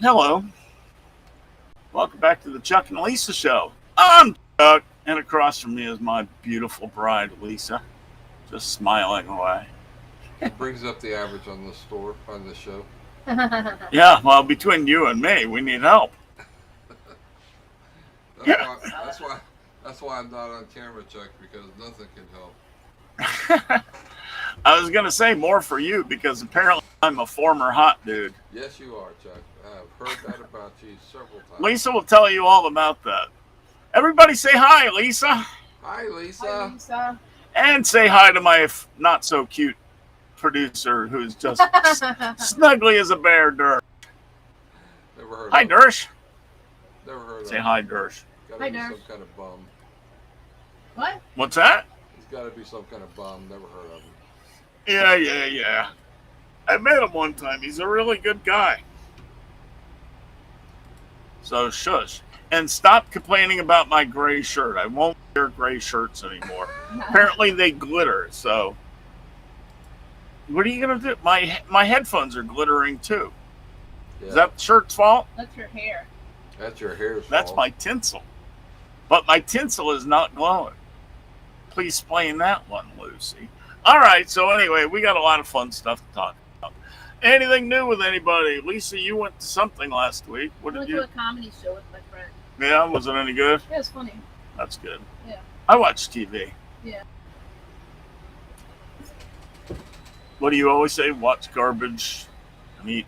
Hello. Welcome back to the Chuck and Lisa show. I'm Chuck, and across from me is my beautiful bride, Lisa, just smiling away. She brings up the average on the store on the show. Yeah, well, between you and me, we need help. That's Yeah. why. That's why. That's why I'm not on camera, Chuck, because nothing can help. I was going to say more for you because apparently I'm a former hot dude. Yes, you are, Chuck. I've heard that about you several times. Lisa will tell you all about that. Everybody say hi, Lisa. Hi, Hi, Lisa. Lisa. And say hi to my not so cute producer who's just snuggly as a bear, Dersh. Never heard Hi, of him. Dersh. Never heard of Say him. hi, Dersh. Got Hi, to be Dersh. some kind of bum. What? What's that? He's got to be some kind of bum. Never heard of him. Yeah. I met him one time. He's a really good guy. So shush. And stop complaining about my gray shirt. I won't wear gray shirts anymore. Apparently they glitter, so what are you gonna do? My headphones are glittering too. Yeah, Is that the shirt's fault? That's your hair. that's your hair's That's fault. my tinsel. But my tinsel is not glowing. Please explain that one, Lucy. Alright, so anyway, we got a lot of fun stuff to talk about. Anything new with anybody? Lisa, you went to something last week. What I did went you to a comedy show with my friend. Yeah, was it any good? It was funny. That's good. Yeah. I watch TV. Yeah. What do you always say? Watch garbage and Eat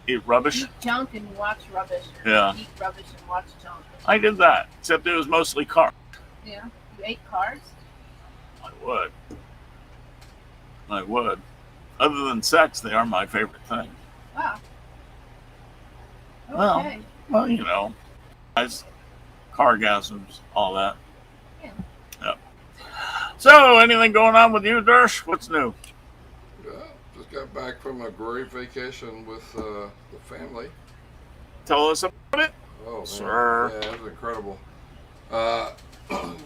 eat rubbish? eat junk and watch rubbish. Or Yeah. Eat rubbish and watch junk. I did that, except it was mostly car. Yeah. You ate cars? I would. I would. Other than sex, they are my favorite thing. Wow. Well. Okay. Well, you know, guys, cargasms, all that. Yeah. Yep. So, anything going on with you, Dersh? What's new? Yeah, just got back from a great vacation with the family. Tell us about it. Oh man, Sir. yeah, it was incredible. Uh,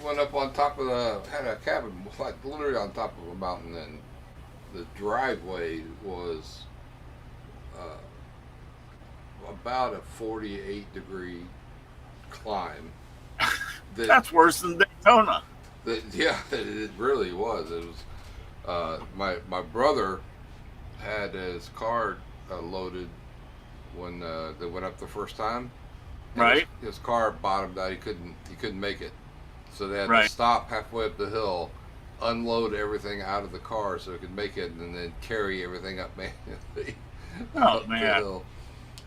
went up on top of had a cabin like literally on top of a mountain, and the driveway was about a 48-degree climb. That's worse than Daytona. Yeah, it really was. It was my brother had his car loaded when they went up the first time. And Right. His car bottomed out. He couldn't make it, so they had Right. to stop halfway up the hill, unload everything out of the car so it could make it, and then carry everything up manually Oh, up the man. hill.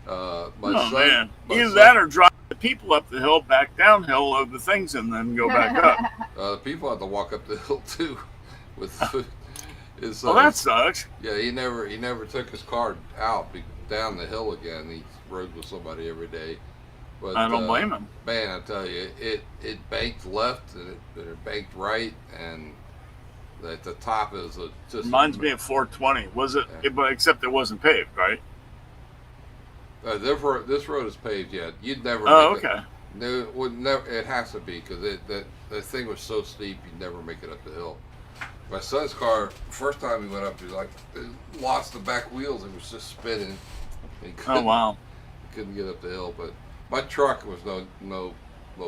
My Oh, son, man. my Either son- that or drive the people up the hill, back downhill, load the things, and then go back up. the people had to walk up the hill too. With his Well, that sucks. yeah, he never took his car out down the hill again. He rode with somebody every day. But I don't blame him. man, I tell you, it banked left and it banked right, and at the top is just Reminds me of 420. Was it? Yeah. But except it wasn't paved, right? this road is paved yet. You'd never. Oh, make it. okay. No, it would never. It has to be because that thing was so steep you'd never make it up the hill. My son's car, first time he went up, he was like lost the back wheels. It was just spinning. He Oh, couldn't, wow. couldn't get up the hill. But my truck was no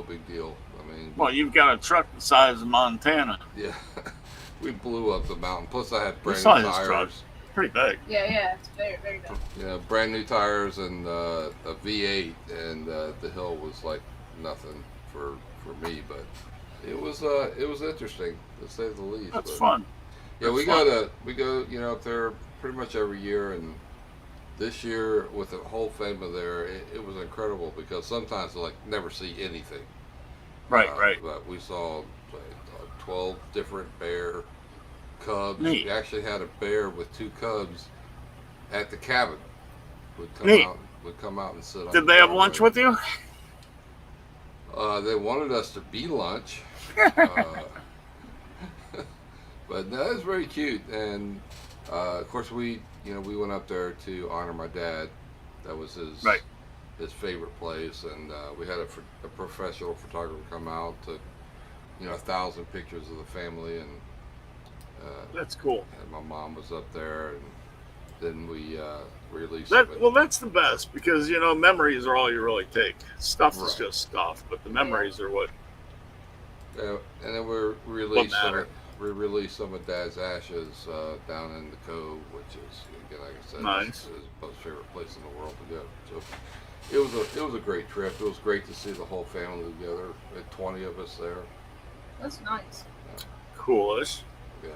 big deal. I mean, Well, you've got a truck the size of Montana. yeah, we blew up the mountain. Plus, I had We brand saw new his tires. truck. Pretty big. Yeah. It's very good. Yeah, brand new tires and a V8, and the hill was like nothing for me. But it was interesting to say the least. That's but, fun. Yeah, That's we go up there pretty much every year, and this year with the whole family there, it was incredible because sometimes like never see anything. Right. But we saw like, 12 different bear cubs. Neat. We actually had a bear with two cubs at the cabin. Neat. Would come out and sit on. Did the they have driveway. lunch with you? They wanted us to be lunch. uh, but no, it was very cute, and of course we went up there to honor my dad. That was Right. his favorite place, and we had a professional photographer come out, took 1,000 pictures of the family, and That's cool. my mom was up there, and then we release That of it. well, that's the best because memories are all you really take. Stuff is Right. just stuff, but the memories are what. Yeah, and then matter? we released some of Dad's ashes down in the Cove, which is again, like I said, Nice. is my favorite place in the world to go. So it was a great trip. It was great to see the whole family together. We had 20 of us there. That's nice. Coolish. Yeah,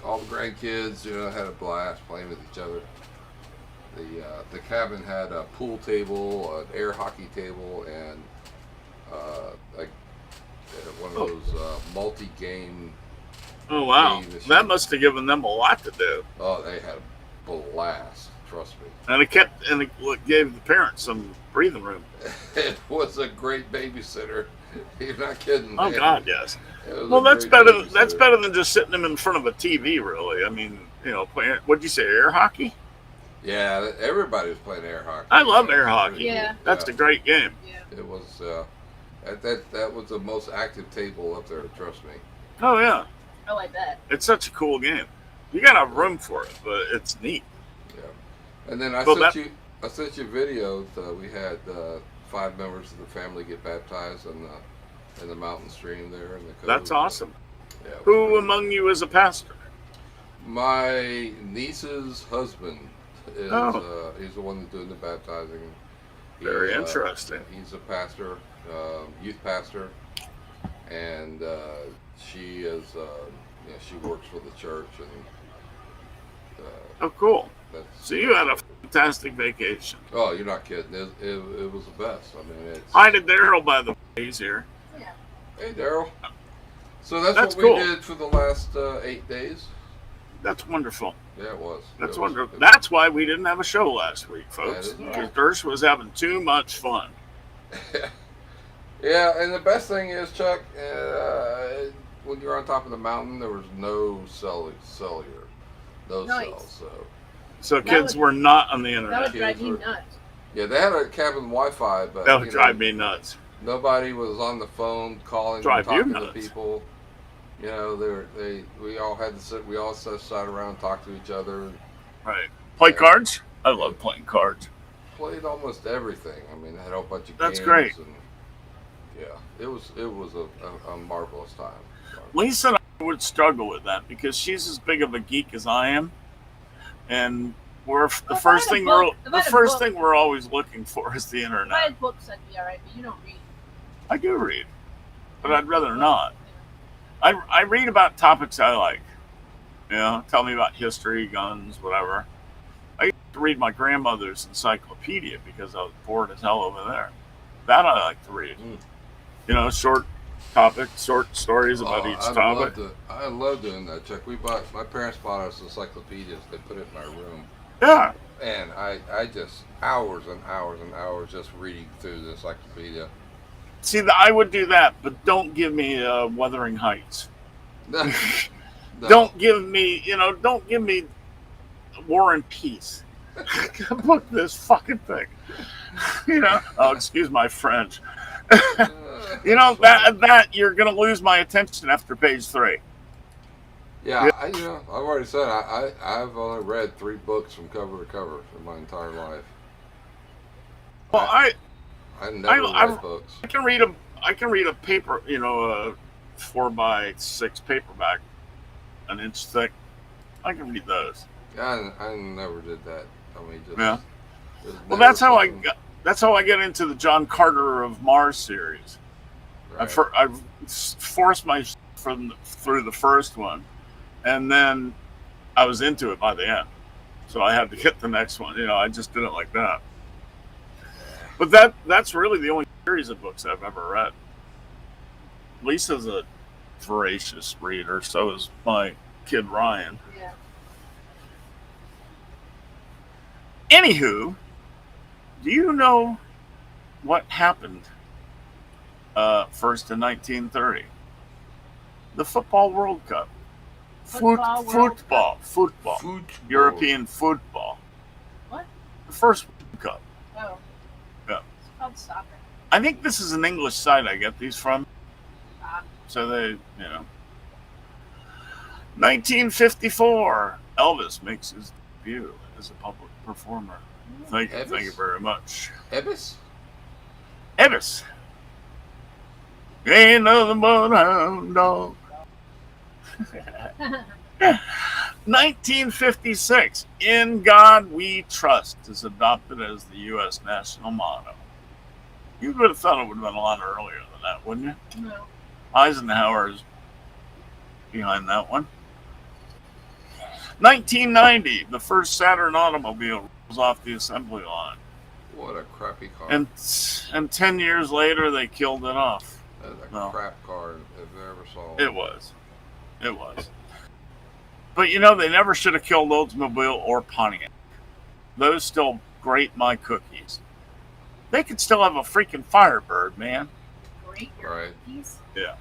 all the grandkids, had a blast playing with each other. The cabin had a pool table, an air hockey table, and like one of those multi-game. Oh wow, Game machine. that must have given them a lot to do, Oh, they had a blast. Trust me. and it gave the parents some breathing room. It was a great babysitter. You're not kidding. Oh man. God, yes. It was Well, a that's great better. That's babysitter. better than just sitting them in front of a TV. Really, I mean, playing. What'd you say, air hockey? Yeah, everybody was playing air hockey. I love air hockey. Yeah. That's a great game. Yeah. It was. That was the most active table up there. Trust me. Oh yeah, I like that. it's such a cool game. You gotta have room for it, but it's neat. Yeah. And then I Well, sent you a video. We had 5 members of the family get baptized in the mountain stream there in the Cove. That's awesome. Yeah. it was Who pretty- among you is a pastor? My niece's husband is he's the one that's doing the baptizing. Very He's, interesting. He's a pastor, youth pastor, and she is she works for the church, and Oh, cool. that's So you had a fantastic vacation. oh, you're not kidding. It was the best. I mean, it's Hi to Daryl, by the way. He's here. Yeah. hey Daryl. So that's That's what we cool. did for the last 8 days. That's wonderful. Yeah, it was. That's It was- wonderful. That's why we didn't have a show last week, folks. That is Because Dersh was having too much fun. Yeah, and the best thing is, Chuck, when you're on top of the mountain, there was no cellular, no Nice. cells. So So That kids would- were not on the That internet. would drive Kids you were- nuts. yeah, they had a cabin Wi-Fi, but That would drive me nuts. nobody was on the phone calling, Drive and you talking to nuts. people. We all had to sit. We all sat around, and talk to each other, and Right. Play cards? I love playing cards. played almost everything. I mean, I had a whole bunch of That's games. great. And, yeah, it was a marvelous time. Lisa and I would struggle with that because she's as big of a geek as I am, and Well, if I had a book- if I had a book- thing we're always looking for is the If I internet. had books, I'd be alright, but you don't read. I do read, but I'd rather not. I read about topics I like. Tell me about history, guns, whatever. I used to read my grandmother's encyclopedia because I was bored as hell over there. That I like to read. Short topics, short stories about each topic. I love doing that, Chuck. My parents bought us encyclopedias. They put it in my room, Yeah. and I just hours and hours and hours just reading through the encyclopedia. See, I would do that, but don't give me Wuthering Heights. No. Don't give me War and Peace. Book this fucking thing. Oh, excuse my French. That you're gonna lose my attention after page 3. Yeah, I've already said I've only read 3 books from cover to cover in my entire life. Well, I never read books. can read a paper, a 4x6 paperback, an inch thick. I can read those. Yeah, I never did that. I mean, just Yeah. just Well, never something- that's how I get into the John Carter of Mars series. Right. I've forced myself through the first one, and then I was into it by the end. So I had to get the next one. I just did it like that. But that's really the only series of books I've ever read. Lisa's a voracious reader, so is my kid Ryan. Yeah. Anywho, do you know what happened first in 1930? The Football World Cup. Football. Football. European football. What? The first World Cup. Oh. Yeah. It's called soccer. I think this is an English site I get these from. Ah. So they, 1954, Elvis makes his debut as a public performer. Thank you Ebbs? very much. Ebbis? Ebbis. Ain't nothing but a hound dog. 1956, In God We Trust is adopted as the U.S. national motto. You would have thought it would have been a lot earlier than that, wouldn't you? No. Eisenhower's behind that one. 1990, the first Saturn automobile was off the assembly line. What a crappy car. And 10 years later, they killed it off. That's a No. crap car if I ever saw. It was. It was. But you know, they never should have killed Oldsmobile or Pontiac. Those still grate my cookies. They could still have a freaking Firebird, man. Great. Right. Cookies. Yeah.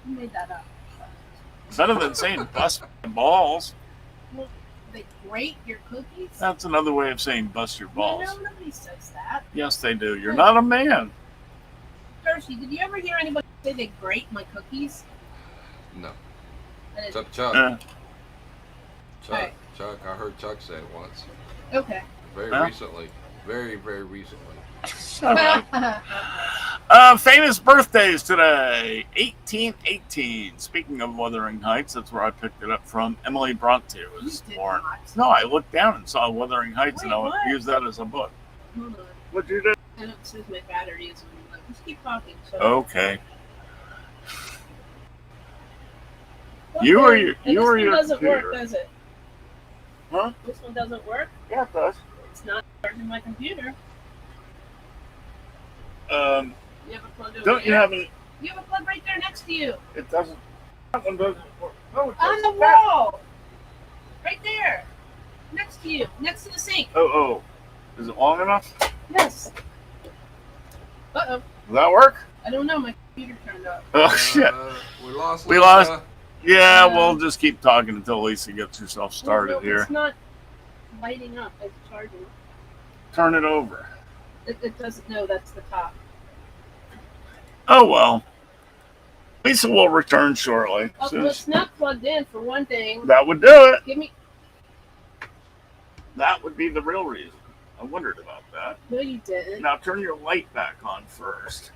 Who made that up? Better than saying bust my balls. Well, they grate your cookies? That's another way of saying bust your balls. No, nobody says that. Yes, they do. You're not a man. Hershey, did you ever hear anybody say they grate my cookies? No. And Except Chuck. Uh, Chuck. Alright. Chuck. I heard Chuck say it once. Okay. Very Huh? recently. Very, very recently. Famous birthdays today. 1818. Speaking of Wuthering Heights, that's where I picked it up from. Emily Bronte was You did born. not. No, I looked down and saw Wuthering Heights, and Wait, I would what? use that as a book. Hold on. What'd you do? I don't says my battery is on. Just keep talking. So. Okay. Okay. You or your- And you this or one your doesn't computer? work, does it? Huh? This one doesn't work. Yeah, it does. It's not charging my computer. You have a plug over Don't you there? have any? You have a plug right there next to you. It doesn't. That one doesn't work. No, it On the doesn't. wall. Right there. Next to you. Next to the sink. Oh. Is it long enough? Yes. Uh-oh. Does that work? I don't know. My computer turned off. Oh, shit. We lost. We Lisa. lost- Yeah, Uh, we'll just keep talking until Lisa gets herself started Well, no, here. It's not lighting up. It's charging. Turn it over. It doesn't know that's the top. Oh, well. Lisa will return shortly. Oh, So well, it's not plugged in for one thing. that would do it. Give me. That would be the real reason. I wondered about that. No, you didn't. Now turn your light back on first.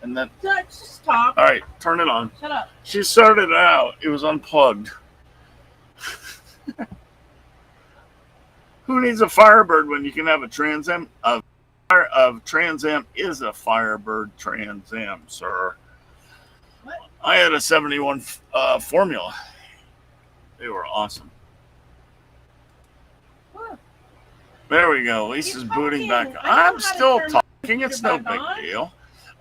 And then, Just talk. all right, turn it on. Shut up. She started it out. It was unplugged. Who needs a Firebird when you can have a Trans Am? Trans Am is a Firebird Trans Am, sir. What? I had a 71 Formula. They were awesome. What? There we go. Lisa's You're booting talking. back. I know how I'm to still turn talking. It's no back big on. deal.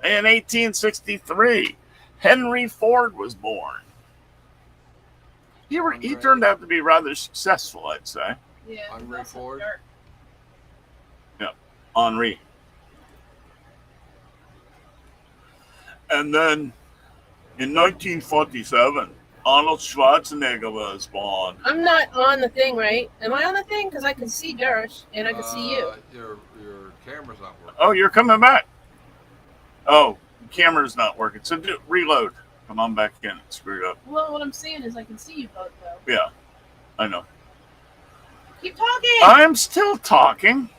In 1863, Henry Ford was born. He turned out to be rather successful, I'd say. Yeah. it's Henry also Ford? dark. Henri. And then in 1947, Arnold Schwarzenegger was born. I'm not on the thing, right? Am I on the thing? Because I can see Durish and I can see you. Your camera's not working. Oh, you're coming back. Oh, the camera's not working. So reload. Come on back in. It's screwed up. Well, what I'm saying is I can see you both, though. Yeah, I know. Keep talking. I'm still talking.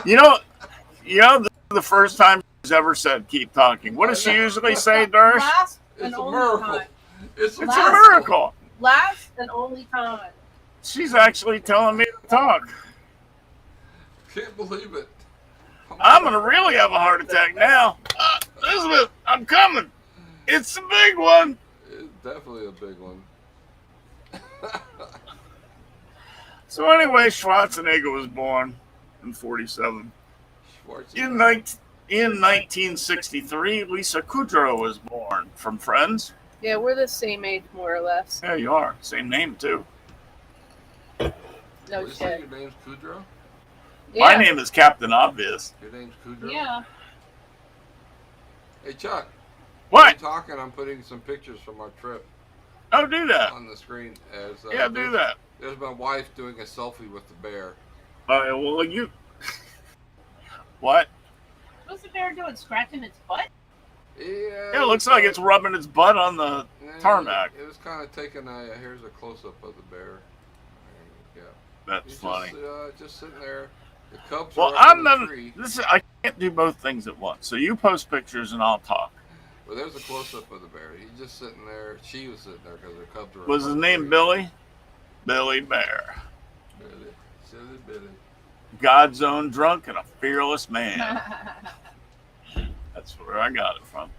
You know, this is the first time she's ever said keep talking. What does she usually say, Darsh? Last It's and a only miracle. time. It's a It's a Last- miracle. Last and only time. She's actually telling me to talk. Can't believe it. I'm going to really have a heart attack now. Elizabeth, I'm coming. It's the big one. It's definitely a big one. So anyway, Schwarzenegger was born in 47. Schwarzenegger. In 1963, Lisa Kudrow was born from Friends. Yeah, we're the same age, more or less. Yeah, you are. Same name, too. No What you say shit. your name's Kudrow? My Yeah. name is Captain Obvious. Your name's Kudrow? Yeah. Hey, Chuck. What? I'm talking. I'm putting some pictures from our trip Oh, do that. on the screen. As Yeah, do that. There's my wife doing a selfie with the bear. All right, well, you... What? What's the bear doing? Scratching its butt? Yeah, it looks like it's rubbing its butt on the... tarmac. It was kind of taking here's a close up of the bear. Yeah. That's He's funny. Just sitting there The Cubs Well, are up I'm in the not. tree. I can't do both things at once. So you post pictures and I'll talk. Well, there's a close up of the bear. He's just sitting there. She was sitting there because the Cubs were. Was his name Billy? Billy Bear. Billy, silly Billy. God's own drunk and a fearless man. That's where I got it from.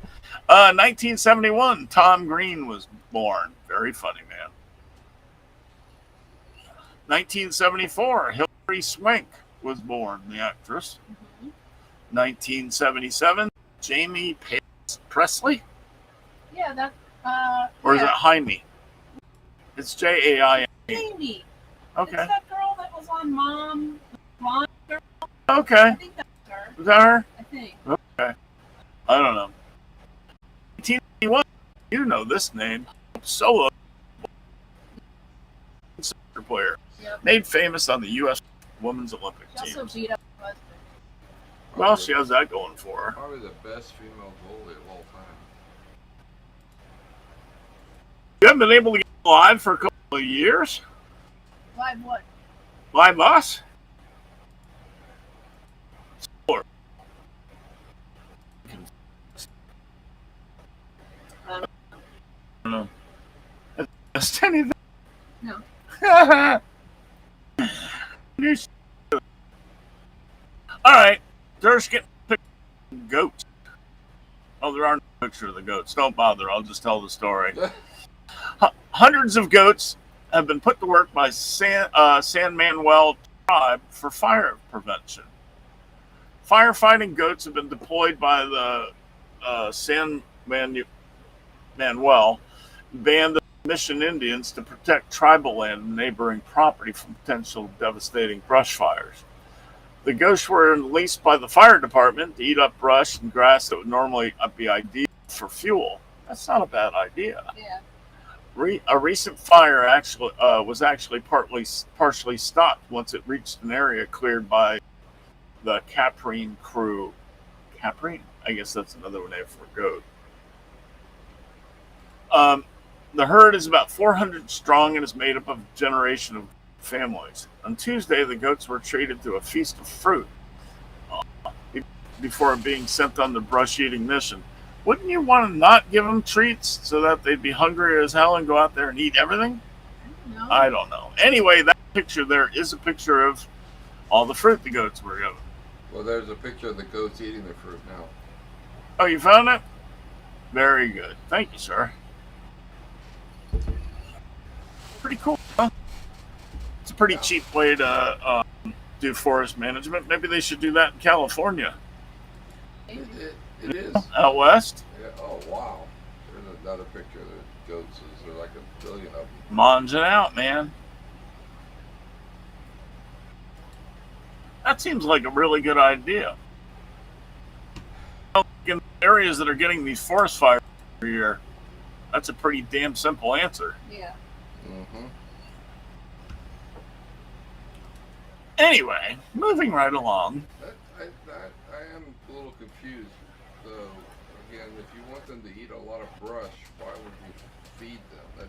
1971, Tom Green was born. Very funny man. 1974, Hilary Swank was born, the actress. 1977, Jamie Presley? Yeah, that. Or is yeah. it Jaime? It's Jaime. Jamie. Okay. It's that girl that was on Mom. Blonde girl. Okay. I think that's her. Is that her? I think. Okay. I don't know. 1981, you know this name. Solo soccer player. Yep. Made famous on the U.S. Women's Olympic She also team. beat up her husband. Well, she has that going for her. Probably the best female goalie of all time. You haven't been able to get live for a couple of years? Live what? Live us? Sure. I don't know. Just anything? No. All right. There's getting goats. Oh, there are no pictures of the goats. Don't bother. I'll just tell the story. Hundreds of goats have been put to work by San Manuel tribe for fire prevention. Firefighting goats have been deployed by the San Manuel band of Mission Indians to protect tribal land and neighboring property from potential devastating brush fires. The goats were released by the fire department to eat up brush and grass that would normally be ideal for fuel. That's not a bad idea. Yeah. A recent fire was actually partially stopped once it reached an area cleared by the Caprine crew. Caprine? I guess that's another name for goat. The herd is about 400 strong and is made up of a generation of families. On Tuesday, the goats were treated to a feast of fruit before being sent on the brush-eating mission. Wouldn't you want to not give them treats so that they'd be hungry as hell and go out there and eat everything? No. I don't know. Anyway, that picture there is a picture of all the fruit the goats were given. Well, there's a picture of the goats eating the fruit now. Oh, you found it? Very good. Thank you, sir. Pretty cool, huh? It's a pretty cheap way to do forest management. Maybe they should do that in California. It is. Out west? Yeah. Oh, wow. There's another picture of the goats. There's like a billion of them. Mons it out, man. That seems like a really good idea. In areas that are getting these forest fires every year, that's a pretty damn simple answer. Yeah. Mm-hmm. Anyway, moving right along. I am a little confused, though. Again, if you want them to eat a lot of brush, why would you feed them?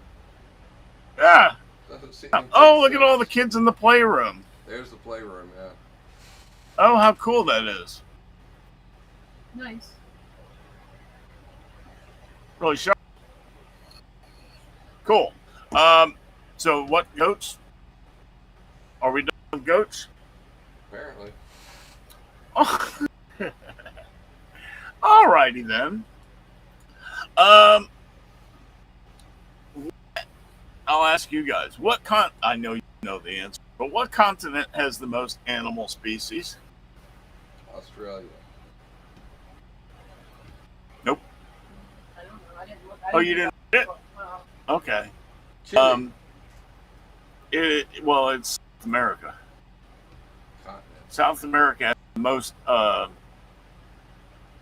Yeah. That doesn't seem Oh, look at all the kids in the playroom. There's the playroom, yeah. Oh, how cool that is. Nice. Really sharp. Cool. So what goats? Are we done with goats? Apparently. Oh. Alrighty then. I'll ask you guys. I know you know the answer, but what continent has the most animal species? Australia. Nope. I don't know. I didn't look. Oh, you didn't read it? Well, Okay. Chile. It's South America. Continent. South America has the most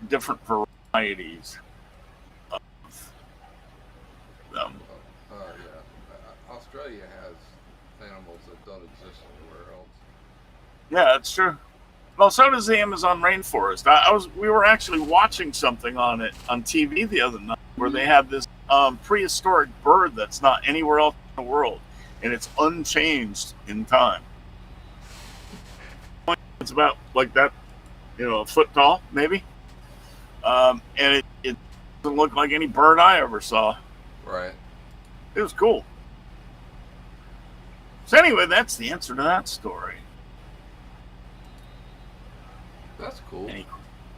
different varieties of them. Yeah. Australia has animals that don't exist anywhere else. Yeah, that's true. Well, so does the Amazon rainforest. We were actually watching something on it on TV the other night where they have this prehistoric bird that's not anywhere else in the world, and it's unchanged in time. It's about like that, a foot tall, maybe. And it doesn't look like any bird I ever saw. Right. It was cool. So anyway, that's the answer to that story. That's cool.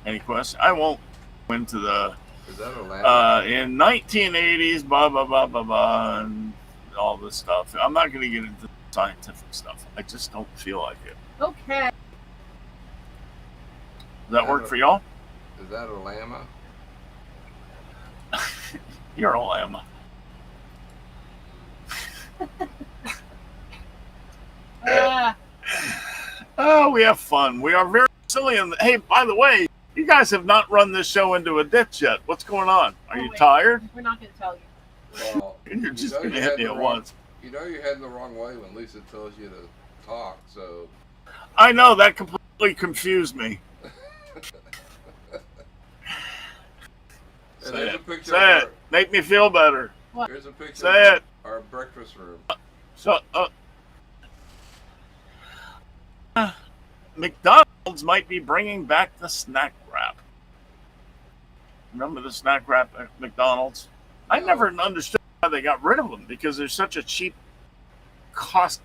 Any questions? I won't go into the Is that a llama? in 1980s, blah blah blah blah blah, and all this stuff. I'm not going to get into scientific stuff. I just don't feel like it. Okay. Does that work for y'all? Is that a llama? You're a llama. Oh, we have fun. We are very silly. And hey, by the way, you guys have not run this show into a ditch yet. What's going on? Are you Wait. tired? We're not going to tell you. Well, You're just know going to you're hit heading me the at wrong- once. You know you're heading the wrong way when Lisa tells you to talk, so. I know that completely confused me. And Say there's a it. picture Say of it. Make me feel better. Here's a picture Say of it. our breakfast room. So, McDonald's might be bringing back the snack wrap. Remember the snack wrap at McDonald's? I No. never understood why they got rid of them because they're such a cheap cost,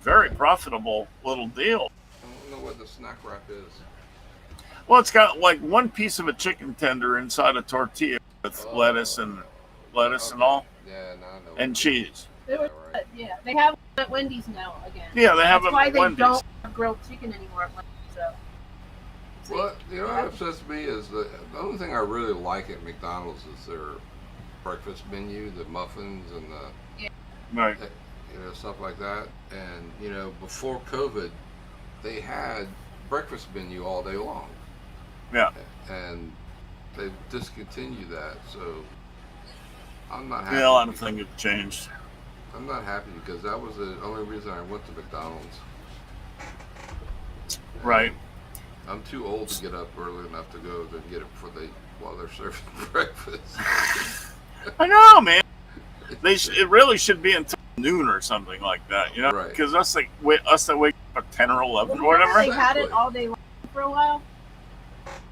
very profitable little deal. I don't know what the snack wrap is. Well, it's got like one piece of a chicken tender inside a tortilla with Oh. lettuce and all, Yeah, no, I know. and cheese. They were, Yeah, right. yeah, they have them at Wendy's now again. Yeah, they have That's them why at they Wendy's. don't have grilled chicken anymore at Wendy's. So. Well, what upsets me is the only thing I really like at McDonald's is their breakfast menu, the muffins and the Right. stuff like that. And before COVID, they had breakfast menu all day long. Yeah. And they discontinued that, so I'm not happy. Yeah, a lot of things have changed. I'm not happy because that was the only reason I went to McDonald's. Right. I'm too old to get up early enough to go and get it while they're serving breakfast. I know, man. It really should be until noon or something like that, Right. Because us that wake up at 10 or 11 or Remember whatever. they had it all day long for a while.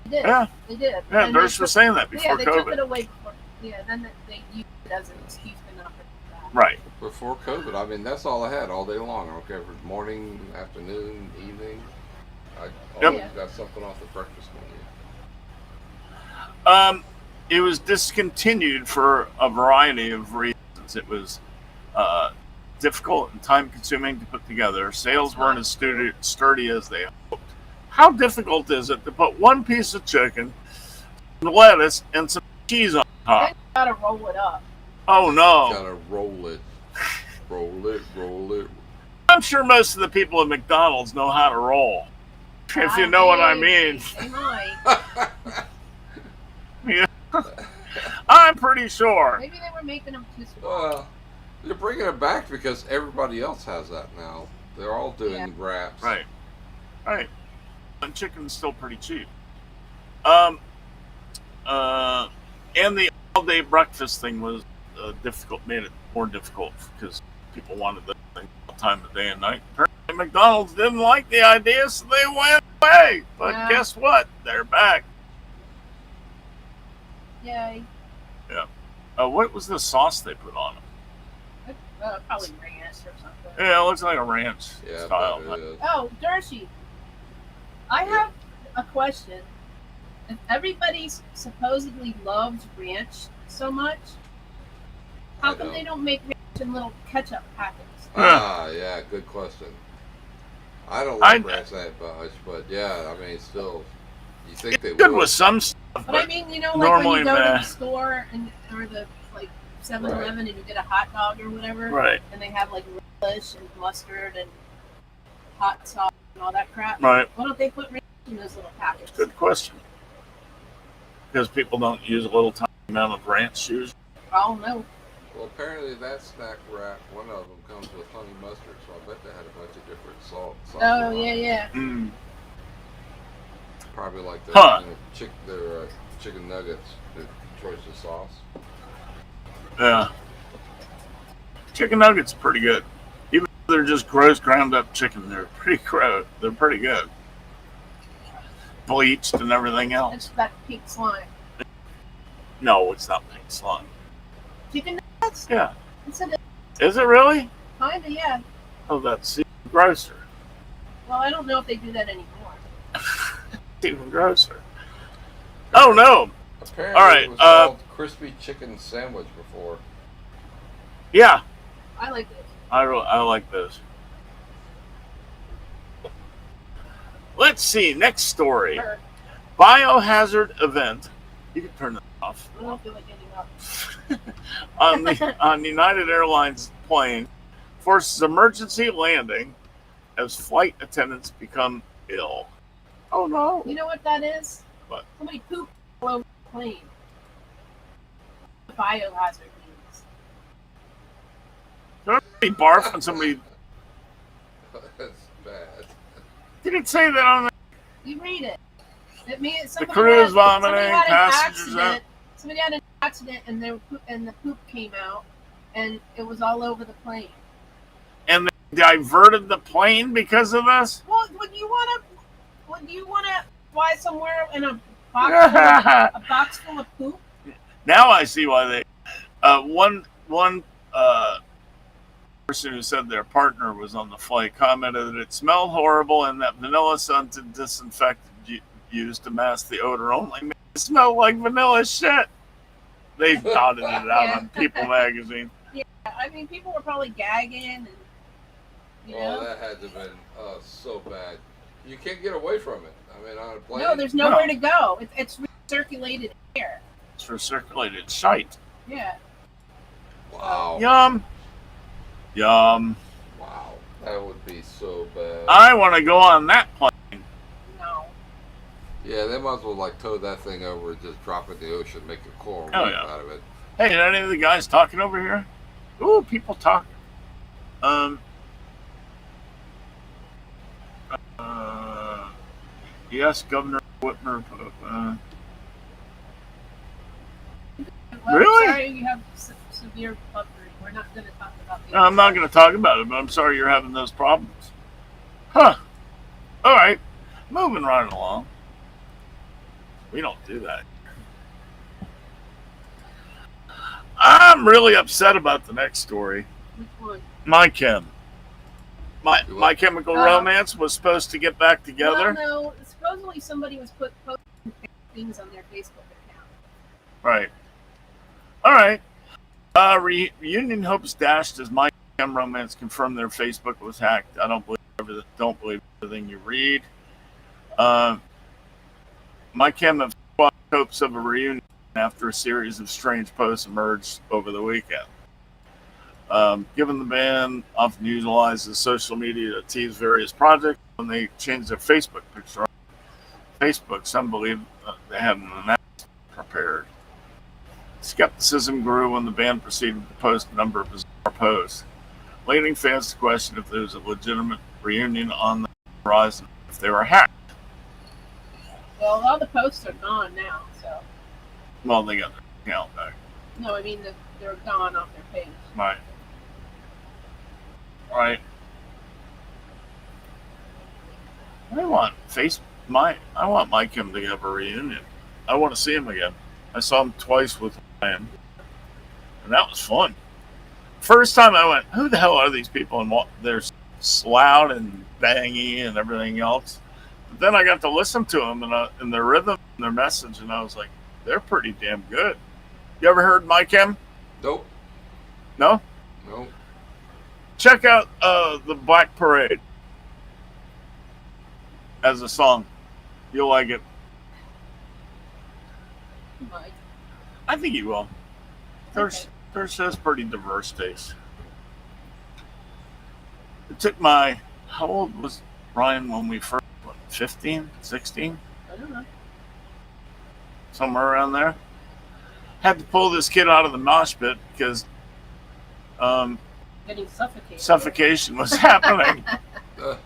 They did. Yeah, They did. yeah. And Nurse they was saying that took- before yeah, they took COVID. it away before. Yeah, then they used it as an excuse to not bring it back. Right. Before COVID, I mean, that's all I had all day long. I don't care if it's morning, afternoon, evening. I always Yep. got something off the breakfast menu. It was discontinued for a variety of reasons. It was difficult and time-consuming to put together. Sales weren't as sturdy as they hoped. How difficult is it to put one piece of chicken, some lettuce, and some cheese on top? Then you gotta roll it up. Oh no! Gotta roll it. Roll it, roll it. I'm sure most of the people at McDonald's know how to roll. If you know what I mean. They might. I'm pretty sure. Maybe they were making them too small. Well, they're bringing it back because everybody else has that now. They're all doing Yeah. wraps. Right. And chicken's still pretty cheap. And the all-day breakfast thing was difficult, made it more difficult because people wanted that thing all time of day and night. Apparently McDonald's didn't like the idea, so they went away. But Yeah. guess what? They're back. Yay. What was the sauce they put on them? Probably ranch or something. Yeah, it looks like a ranch Yeah, style. but it is. Oh, Dershie. I have a question. If everybody supposedly loves ranch so much, how I come don't. they don't make ranch in little ketchup packets? Yeah, good question. I don't like ranch that much, but yeah, I mean, still, you think they Good would. with some stuff, But I but mean, like when normally, you go to meh. the store or the 7-Eleven and you get a hot dog or whatever, right, and they have like relish and mustard and hot sauce and all that crap. right. Why don't they put ranch in those little packets? Good question. Because people don't use a little tiny amount of ranch juice. I don't know. Well, apparently that snack wrap, one of them comes with honey mustard, so I bet they had a bunch of different sauces. Oh yeah, yeah. Mm. Probably like the Huh. their chicken nuggets, the choice of sauce. Yeah. Chicken nuggets are pretty good. Even they're just gross ground up chicken. They're pretty gross. They're pretty good. Bleached and everything else. It's that pink slime. No, it's not pink slime. Chicken nuggets? Yeah. It's a Is it really? kinda, yeah. Oh, that's even grosser. Well, I don't know if they do that anymore. It's even grosser. Oh no. Apparently All right, it was called crispy chicken sandwich before. Yeah, I like it. I like this. Let's see. Next story. Or, Biohazard event. You can turn it off. I don't feel like getting up. on United Airlines plane forces emergency landing as flight attendants become ill. Oh no! You know what that is? What? Somebody pooped all over the plane. Biohazard means. Somebody barf on somebody. That's bad. Did it say that on the You read it. It means The crew is vomiting, passengers accident. Somebody had an accident, and the poop came out, and it was all over the plane. and they diverted the plane because of this? Well, would you want to fly somewhere in a box full of poop? Now I see why they. One person who said their partner was on the flight commented that it smelled horrible and that vanilla scented disinfectant used to mask the odor only made it smell like vanilla shit. They dotted it out Yeah. on People magazine. Yeah, I mean, people were probably gagging, and you Oh, know. that had to have been so bad. You can't get away from it. I mean, on a plane. No, there's nowhere to go. It's recirculated air. It's recirculated shite. Yeah. Wow. Yum. Yum. Wow. That would be so bad. I want to go on that plane. No. Yeah, they might as well like tow that thing over and just drop it in the ocean, make a coral Oh, reef yeah. out of it. Hey, are any of the guys talking over here? Ooh, people talking. Yes, Governor Whitmer. Well, Really? Sorry, you have severe buffering. We're not going to talk about the. I'm not going to talk about it, but I'm sorry you're having those problems. Huh. All right. Moving right along. We don't do that. I'm really upset about the next story. Which one? My Chem. My You My what? Chemical Oh. Romance was supposed to get back together. Well, no. Supposedly somebody was posting things on their Facebook account. Right. All right. Reunion hopes dashed as My Chem Romance confirmed their Facebook was hacked. I don't believe everything you read. My Chem have squashed hopes of a reunion after a series of strange posts emerged over the weekend. Given the band often utilizes social media to tease various projects, when they change their Facebook picture on Facebook, some believe they had an announcement prepared. Skepticism grew when the band proceeded to post a number of bizarre posts, leading fans to question if there was a legitimate reunion on the horizon if they were hacked. Well, all the posts are gone now, so. Well, they got their account back. No, I mean, they're gone off their page. Right. Right. I want My Kim to have a reunion. I want to see him again. I saw him twice with Ryan, and that was fun. First time I went, who the hell are these people? And they're loud and bangy and everything else. But then I got to listen to them and their rhythm and their message, and I was like, they're pretty damn good. You ever heard My Kim? Nope. No? Nope. Check out the Black Parade as a song. You'll like it. Mike. I think you will. Okay. There's just pretty diverse taste. It took how old was Ryan when we first, 15, 16? I don't know. Somewhere around there. Had to pull this kid out of the mosh pit because Getting suffocated. suffocation was happening. Uh,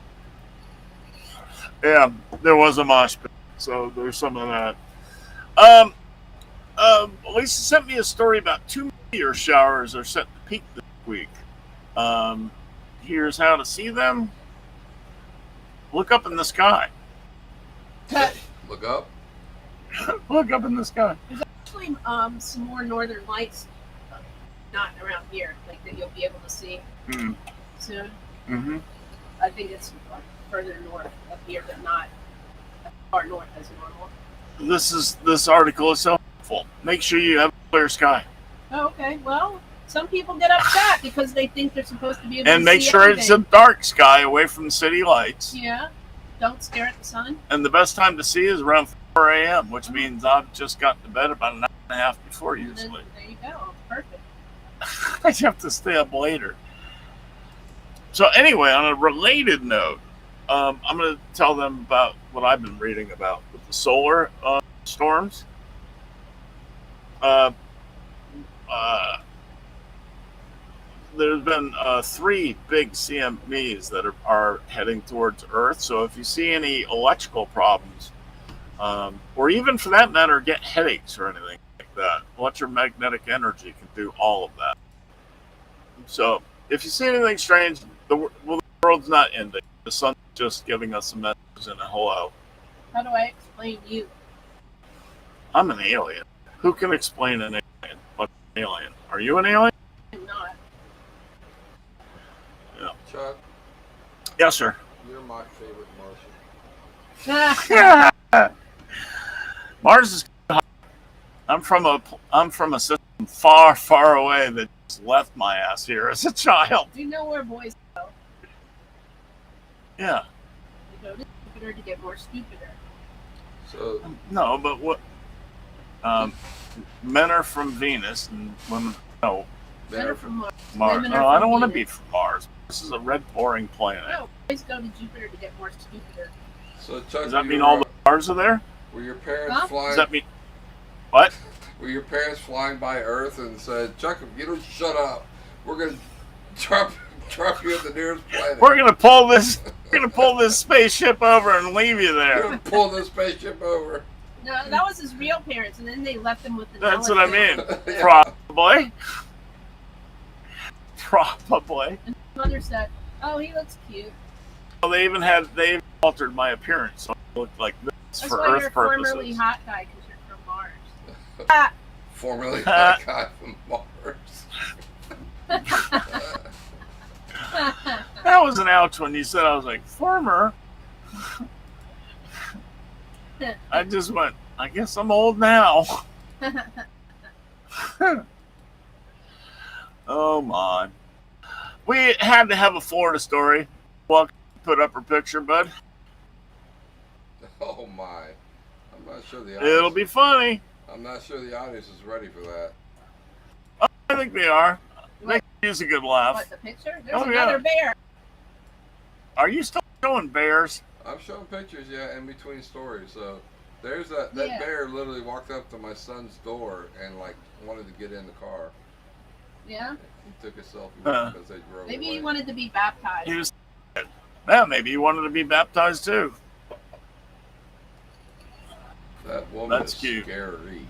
Yeah, there was a mosh pit, so there's some of that. Lisa sent me a story about 2 meteor showers are set to peak this week. here's how to see them. Look up in the sky. Look up. Look up in the sky. Actually, some more northern lights, not around here, like that you'll be able to see Mm. soon. Mm-hmm. I think it's further north up here, but not as far north as normal. This article is so helpful. Make sure you have a clear sky. Oh, okay. Well, some people get upset because they think they're supposed to be able And to make see sure it's a everything. dark sky away from city lights. Yeah. Don't stare at the sun. And the best time to see is around 4 a.m., which means I've just gotten to bed about an hour and a half before And then, usually. there you go. Perfect. I have to stay up later. So anyway, on a related note, I'm going to tell them about what I've been reading about with the solar storms. There's been 3 big CMEs that are heading towards Earth. So if you see any electrical problems, or even for that matter, get headaches or anything like that, electromagnetic energy can do all of that. So if you see anything strange, the world's not ending. The sun's just giving us a message and a hello. How do I explain you? I'm an alien. Who can explain an alien? What's an alien? Are you an alien? I'm not. Chuck, Yes, sir. you're my favorite Martian. Mars is. I'm from a system far, far away that just left my ass here as a child. You know where boys go. Yeah. They go to Jupiter to get more stupider. So No, but what? Men are from Venus and women. No, Men are from Mars. Mars. Women are No, I from don't want to Venus. be from Mars. This is a red, boring planet. No, boys go to Jupiter to get more stupider. So Chuck, Does that mean all the stars are there? were your parents Huh? flying? Does that mean what? Were your parents flying by Earth and said, "Chuck, if you don't shut up, we're gonna drop you at the nearest planet. We're gonna pull this. We're gonna pull this spaceship over and leave you We're there. gonna pull this spaceship over." No, that was his real parents, and then they left him with the. That's what I mean. Yeah. Probably. Probably. And his mother said, "Oh, he looks cute." Well, they altered my appearance so I looked like this That's for why you're a Earth formerly purposes. hot guy because you're from Mars. Formerly that guy from Mars. That was an ouch when you said I was like former. I just went. I guess I'm old now. Oh my. We had to have a Florida story. Well, put up her picture, bud. Oh my! I'm not sure the It'll audience. be funny. I'm not sure the audience is ready for that. I think they are. They could use a good laugh. What, the picture? There's Oh, yeah. another bear. Are you still showing bears? I'm showing pictures, yeah, in between stories. So there's that Yeah. bear literally walked up to my son's door and like wanted to get in the car. Yeah. He took a selfie with Huh. him as they drove Maybe away. he wanted to be baptized. He was. Yeah, maybe he wanted to be baptized too. That woman That's is cute. scary.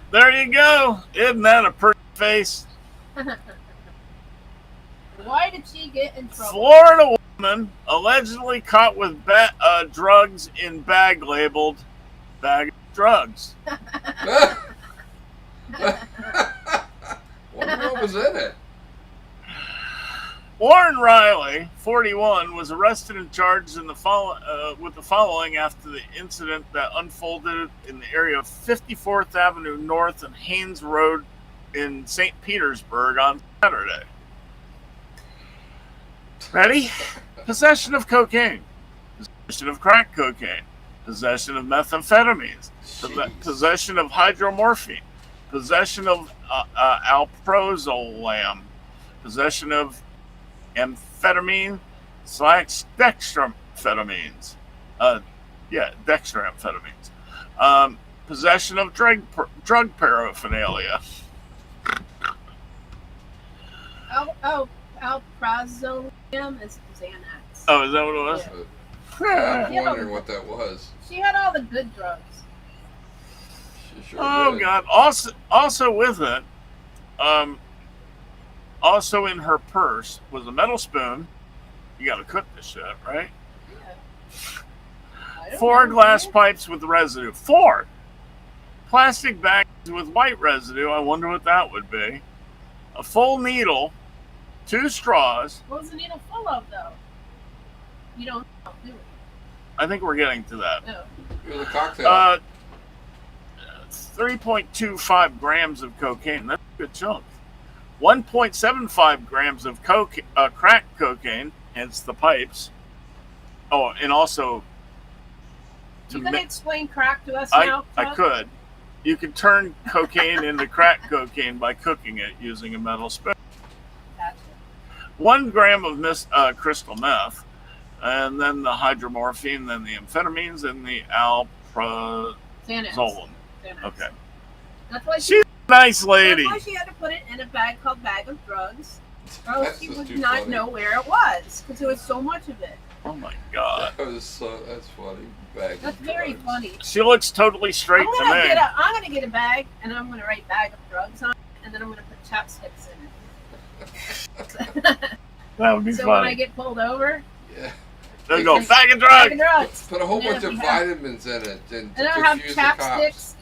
There you go. Isn't that a pretty face? Why did she get in trouble? Florida woman allegedly caught with drugs in bag labeled bag of drugs. Wonder what was in it. Warren Riley, 41, was arrested and charged with the following after the incident that unfolded in the area of 54th Avenue North and Haynes Road in St. Petersburg on Saturday. Ready? Possession of cocaine, possession of crack cocaine, possession of methamphetamines, Jeez. possession of hydromorphine, possession of alprazolam, possession of amphetamine / dextroamphetamines. Dextroamphetamines. Possession of drug paraphernalia. Alprazolam is Xanax. Oh, is that what it was? I'm Yeah. wondering what that was. She had all the good drugs. She sure Oh did. God! Also with it, Also in her purse was a metal spoon. You got to cook this shit, right? Yeah. I don't 4 know, glass man. pipes with residue. 4 plastic bags with white residue. I wonder what that would be. A full needle, 2 straws. What was the needle full of, though? You don't know, do it. I think we're getting to that. No. It was a cocktail. 3.25 grams of cocaine. That's a good chunk. 1.75 grams of crack cocaine, hence the pipes. Oh, and also, You gonna explain crack to us I now? Chuck? could. You can turn cocaine into crack cocaine by cooking it using a metal spoon. Gotcha. 1 gram of crystal meth, and then the hydromorphine, then the amphetamines, and the alprazolam. Xanax. Okay. That's why She's a nice lady. That's why she had to put it in a bag called bag of drugs, or else That's she just would too not funny. know where it was because there was so much of it. Oh my god. That's funny. Bag That's of very drugs. funny. She looks totally straight to me. I'm gonna get a bag and I'm gonna write bag of drugs on it, and then I'm gonna put chopsticks in it. That would be So when I funny. get pulled over, Yeah. They'll go, bag of bag of drugs. drugs. Put a whole And then bunch if of we have- vitamins in it and And I'll have confuse the cops.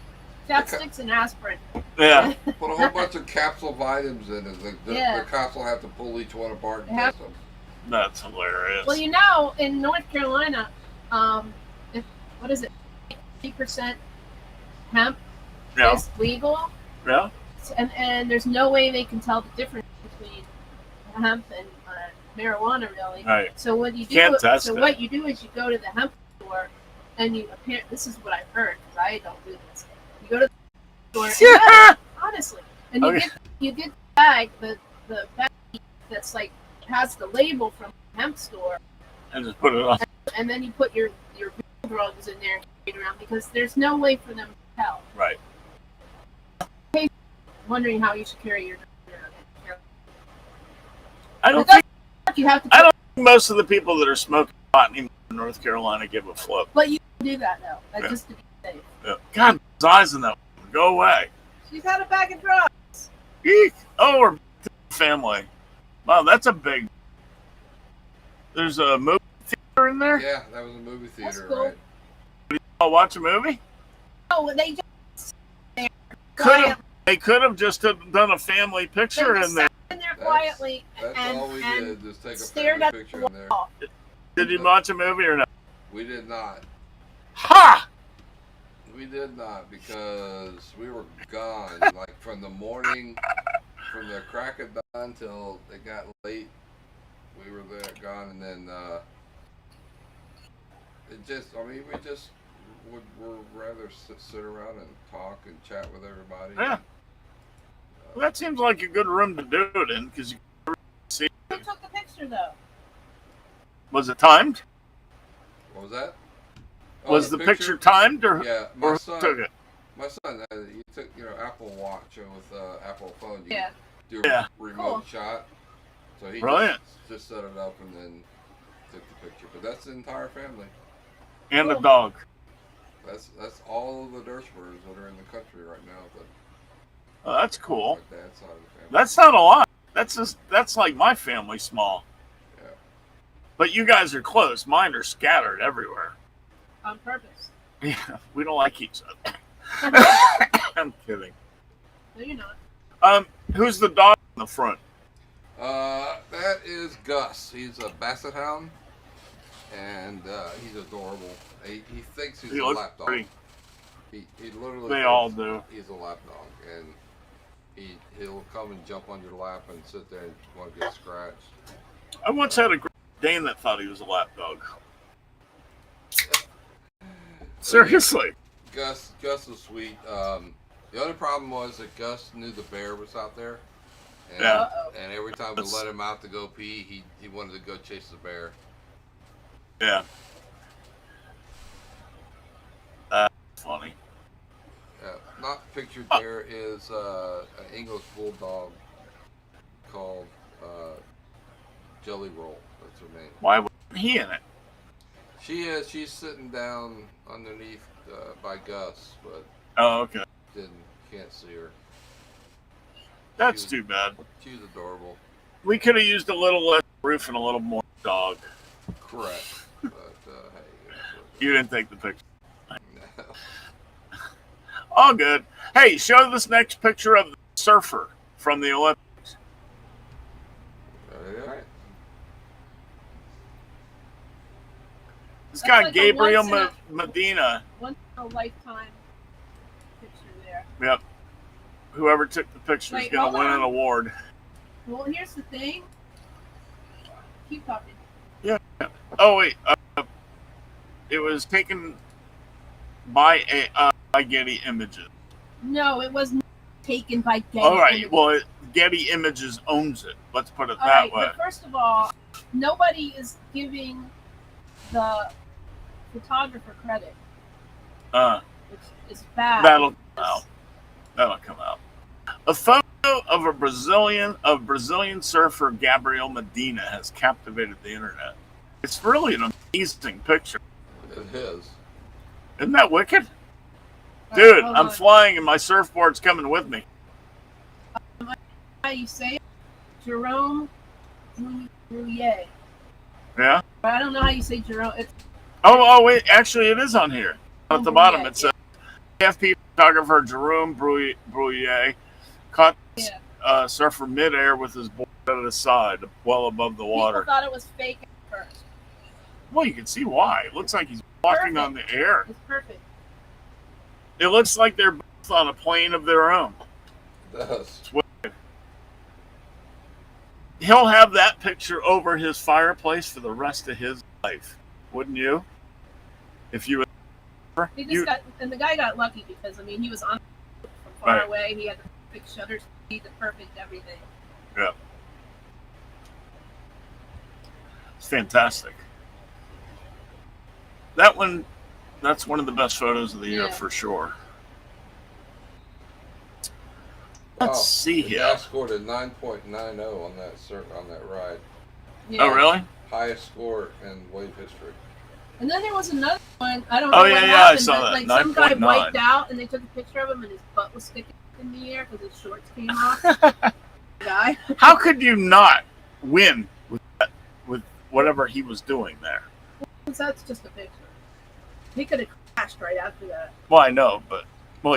chapsticks and aspirin. Yeah. Put a whole bunch of capsule vitamins in it. Yeah. The cops will have to pull each one apart and They have- test them. That's hilarious. Well, you know, in North Carolina, what is it, 50% hemp Yeah. is legal, Yeah. and there's no way they can tell the difference between hemp and marijuana, really. Right. So what you do? Can't test so it. what you do is you go to the hemp store, and you this is what I've heard because I don't do this. You go to the store, and yeah, honestly, and you Okay. get the bag, the bag that's like has the label from the hemp store, And just put it on. and then you put your drugs in there and carry it around because there's no way for them to tell. Right. Wondering how you should carry your drugs around. I don't It doesn't think You have to. I don't think most of the people that are smoking pot anymore in North Carolina give a flip. But you can do that though, Yeah. just to be safe. Yeah. God, his eyes in that one. Go away. She's had a bag of drugs. Eek. Oh, we're family. Wow, that's a big. There's a movie theater in there. Yeah, that was a movie That's theater, cool. right? I'll watch a movie. Oh, they just They could have just done a family picture in there. in there That's- quietly That's and, all we and did, just take a stared family at picture the in there. wall. Did you watch a movie or not? We did not. Ha! We did not because we were gone. Like from the morning, from the crack of dawn till it got late, we were there gone, and then it just. I mean, we just would rather sit around and talk and chat with everybody. Yeah. Well, that seems like a good room to do it in because you see. Who took the picture though? Was it timed? What was that? Oh, Was the picture timed or, Yeah, or my who son. took it? My son, he took Apple Watch with Apple phone. You Yeah. do Yeah. a remote Cool. shot. So he Brilliant. just set it up and then took the picture. But that's the entire family. And the Cool. dog. That's all of the Dershbers that are in the country right now. But Oh, that's cool. my dad's side of the family. That's not a lot. That's like my family small. Yeah. But you guys are close. Mine are scattered everywhere. On purpose. Yeah, we don't like each other. I'm kidding. No, you're not. Who's the dog in the front? That is Gus. He's a Basset Hound, and he's adorable. He thinks he's He a looks lap dog. pretty. He literally. They thinks all do. He's a lap dog, and he'll come and jump on your lap and sit there and want to get scratched. I once had a Great Dane that thought he was a lap dog. Seriously. Gus was sweet. The only problem was that Gus knew the bear was out there. And, Yeah. Uh-oh. and every time we let him out to go pee, he wanted to go chase the bear. Yeah. That's funny. Not pictured there is an English bulldog called Jelly Roll. That's her name. Why wasn't he in it? She's sitting down underneath by Gus, but Oh, okay. can't see her. That's was- too bad. She was adorable. We could have used a little less roof and a little more dog. Correct. But hey, You didn't take the picture. no. All good. Hey, show this next picture of the surfer from the Olympics. All right. This That's guy like a Gabriel once Medina. Once in a lifetime picture there. Yep. Whoever took the picture is Wait, going to hold win an on. award. Well, here's the thing. Keep talking. Oh wait, it was taken by Getty Images. No, it was not taken by Getty. All right. Images. Well, Getty Images owns it. Let's put it All that right, way. but first of all, nobody is giving the photographer credit, which is bad. That'll come out. That'll come out. A photo of a Brazilian surfer Gabriel Medina has captivated the internet. It's really an amazing picture. It is. Isn't that wicked? All right, Dude, hold I'm on. flying and my surfboard's coming with me. How you say it? Jerome Bruyere. Yeah? I don't know how you say Jerome. It's Oh, wait. Actually, it is on here. At the bottom, Bruyere, it says AFP photographer Jerome Bruyere caught surfer midair with his board at his side, well above the people water. thought it was fake at first. Well, you can see why. It looks like he's walking on the air. It's perfect. It looks like they're both on a plane of their own. It does. He'll have that picture over his fireplace for the rest of his life, wouldn't you? If you He just you got, and the guy got lucky because he was on from far Right. away. He had the perfect shutter speed, the perfect everything. it's fantastic. That's one of the best photos of the year Yeah. for sure. Let's see The here. guy scored a 9.90 on that ride. Yeah. Oh, really? Highest score in wave history. And then there was another one. I don't know Oh, what yeah, happened, I saw but that. like some guy 9.9. wiped out, and they took a picture of him, and his butt was sticking in the air because his shorts came off. Guy. How could you not win with whatever he was doing there? That's just a picture. He could have crashed right after that. Well, I know, but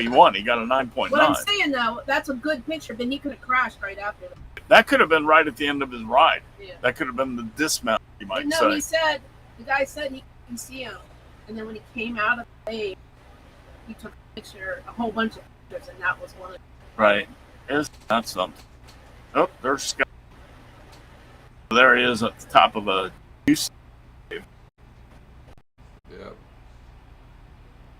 he won. He got a 9.9. What I'm saying though, that's a good picture, but he could have crashed right after that. That could have been right at the end of his ride. Yeah. That could have been the dismount, you might No, say. he said the guy said he couldn't see him, and then when he came out of the wave, he took a picture, a whole bunch of pictures, and that was one of them. Right. Isn't that something? Oh, there's Scott. There he is at the top of a juice. Yep.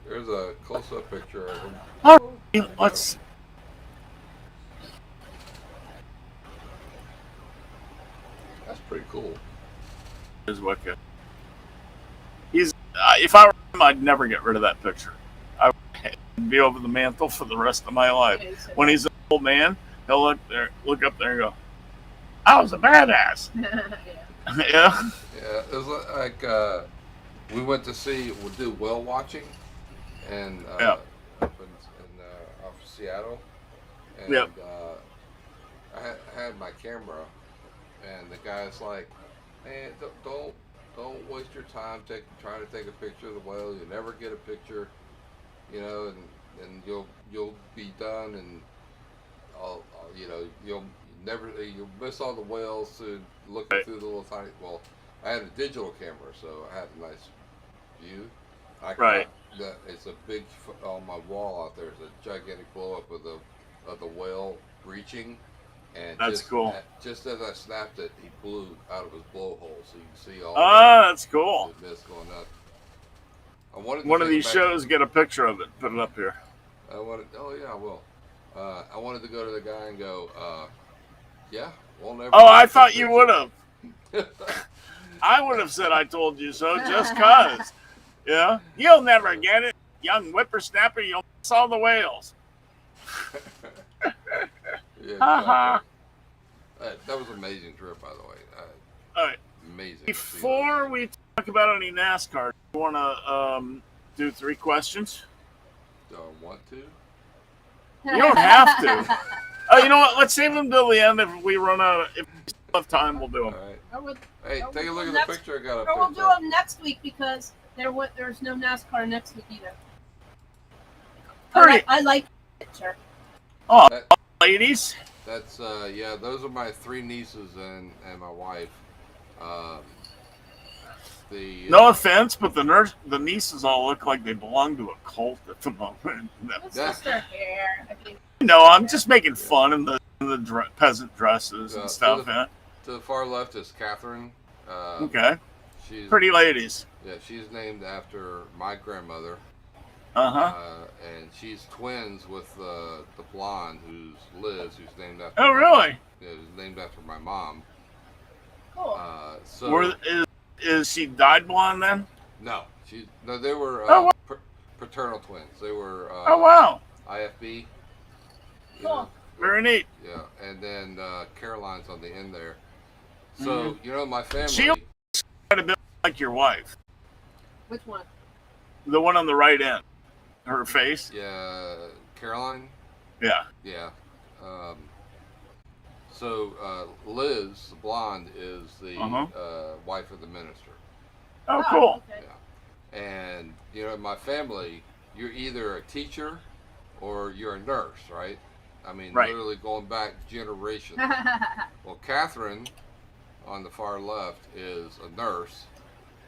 There's a close-up picture of him. All right, let's. That's pretty cool. Is wicked. He's. If I were him, I'd never get rid of that picture. I would be over the mantle for the rest of my life. Yeah, he said When he's an old man, he'll look up there, and go, "I was a badass." that. Yeah. Yeah. Yeah, it was like we went to see, we'll do whale watching, and Yeah. up in off Seattle, and Yep. I had my camera, and the guy's like, "Man, don't waste your time trying to take a picture of the whale. You'll never get a picture, and you'll be done, and you'll miss all the whales to looking Right. through the little tiny." Well, I had a digital camera, so I had a nice view. Right. It's a big on my wall out there. It's a gigantic blow up of the whale breaching, and That's cool. Just as I snapped it, he blew out of his blowhole, so you can see all That's cool. the mist going up. I wanted to One of take it these back- shows, get a picture of it, put it up here. Oh yeah, I will. I wanted to go to the guy and go, yeah, we'll never. Oh, I thought you would have. I would have said I told you so, just cause. Yeah, you'll never get it, young whippersnapper. You'll miss all the whales. Yeah, Haha. that was an amazing trip, by the way. All right. Amazing. Before we talk about any NASCAR, you want to do 3 questions? Do I want to? You don't have to. Oh, you know what? Let's save them till the end. If we run out, if we still have time, we'll do All them. right. Or we'll, Hey, or take a we'll look do at the next- picture I got up or we'll there. do Chuck. them next week because there's no NASCAR next week either. Pretty. I like the picture. Oh, That- ladies. That's yeah. Those are my 3 nieces and my wife. Um, No offense, but the nieces all look like they belong to a cult at the moment. It's just their hair. I think. No, I'm just making fun in the peasant dresses Yeah, and stuff. to Yeah. To the far left is Catherine. Okay. She's Pretty ladies. Yeah, she's named after my grandmother. Uh-huh. And she's twins with the blonde, who's Liz, who's named after. Oh, really? Yeah, who's named after my mom. Cool. So Is she dyed blonde then? no, they were Oh, paternal twins. They were. Oh, wow. IFB. you Cool. know. Very neat. Yeah, and then Caroline's on the end there. So my family. She quite a bit like your wife. Which one? The one on the right end. Her face. Yeah, Caroline. Yeah. Yeah. So Liz, the blonde, is the wife of the minister. Oh, cool. Okay. Yeah. And in my family, you're either a teacher or you're a nurse, right? I mean, Right. literally going back generations. Well, Catherine, on the far left, is a nurse,